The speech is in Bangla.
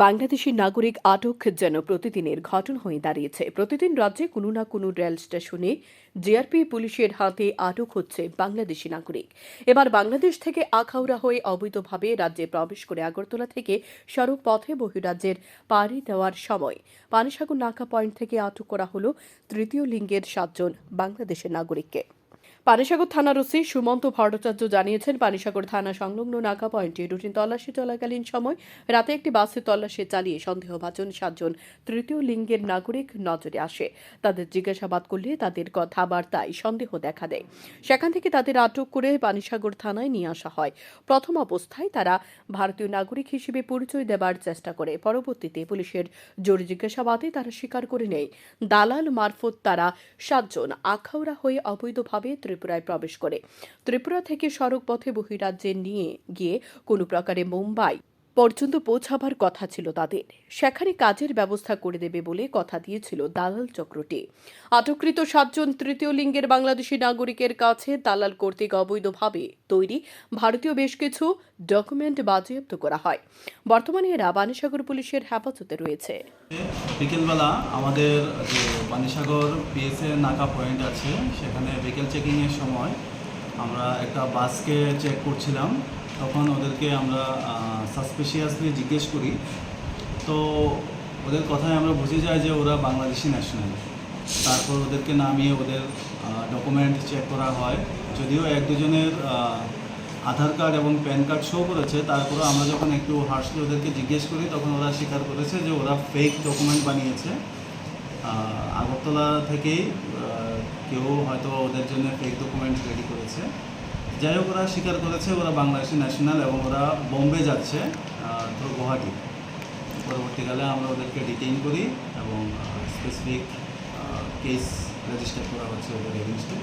বাংলাদেশি নাগরিক আটক যেন প্রতিদিনের ঘটনা হয়ে দাঁড়িয়েছে। প্রতিদিন রাজ্যে কোনো না কোনো রেল স্টেশনে জিআরপি পুলিশের হাতে আটক হচ্ছে বাংলাদেশি নাগরিক। এবার বাংলাদেশ থেকে আখাউড়া হয়ে অবৈধভাবে রাজ্যে প্রবেশ করে আগরতলা থেকে সড়ক পথে বহিরাজ্যের পাড়ি দেওয়ার সময় পানিসাগর নাকা পয়েন্ট থেকে আটক করা হল তৃতীয় লিঙ্গের 7 জন বাংলাদেশের নাগরিককে। পানিসাগর থানার ওসি সুমন্ত ভট্টাচার্য জানিয়েছেন, পানিসাগর থানা সংলগ্ন নাকা পয়েন্টে রুটিন তল্লাশি চলাকালীন সময় রাতে একটি বাসে তল্লাশি চালিয়ে সন্দেহভাজন 7 জন তৃতীয় লিঙ্গের নাগরিক নজরে আসে। তাদের জিজ্ঞাসাবাদ করলে তাদের কথাবার্তায় সন্দেহ দেখা দেয়। সেখান থেকে তাদের আটক করে পানিসাগর থানায় নিয়ে আসা হয়। প্রথম অবস্থায় তারা ভারতীয় নাগরিক হিসেবে পরিচয় দেবার চেষ্টা করে। পরবর্তীতে পুলিশের জোরে জিজ্ঞাসাবাদে তারা স্বীকার করে নেয় দালাল মারফত তারা 7 জন আখাউড়া হয়ে অবৈধভাবে ত্রিপুরায় প্রবেশ করে। ত্রিপুরা থেকে সড়ক পথে বহিরাজ্যে নিয়ে গিয়ে কোনো প্রকারে মুম্বাই পর্যন্ত পৌঁছাবার কথা ছিল তাদের। সেখানে কাজের ব্যবস্থা করে দেবে বলে কথা দিয়েছিল দালাল চক্রটি। আটককৃত 7 জন তৃতীয় লিঙ্গের বাংলাদেশি নাগরিকের কাছে দালাল কর্তৃক অবৈধভাবে তৈরি ভারতীয় বেশ কিছু ডকুমেন্ট বাজেয়াপ্ত করা হয়। বর্তমানে এরা পানিসাগর পুলিশের হেফাজতে রয়েছে। বিকেলবেলা আমাদের যে পানিসাগর পিএসএ নাকা পয়েন্ট আছে, সেখানে বিকেল চেকিংয়ের সময় আমরা একটা বাসকে চেক করছিলাম। তখন ওদেরকে আমরা সাসপিশিয়াসলি জিজ্ঞেস করি। তো ওদের কথায় আমরা বুঝে যাই যে ওরা বাংলাদেশি ন্যাশনাল। তারপর ওদেরকে নামিয়ে ওদের ডকুমেন্ট চেক করা হয়। যদিও 1-2 জনের আধার কার্ড এবং প্যান কার্ড শো করেছে, তারপরে আমরা যখন একটু হার্শলি ওদেরকে জিজ্ঞেস করি তখন ওরা স্বীকার করেছে যে ওরা ফেক ডকুমেন্ট বানিয়েছে। আগরতলা থেকেই কেউ হয়তো ওদের জন্য ফেক ডকুমেন্ট রেডি করেছে। যাই হোক, ওরা স্বীকার করেছে ওরা বাংলাদেশি ন্যাশনাল এবং ওরা বোম্বে যাচ্ছে থ্রু গুয়াহাটি। পরবর্তীকালে আমরা ওদেরকে ডিটেইন করি এবং স্পেসিফিক কেস রেজিস্টার করা হচ্ছে ওদের এগেইনস্টে।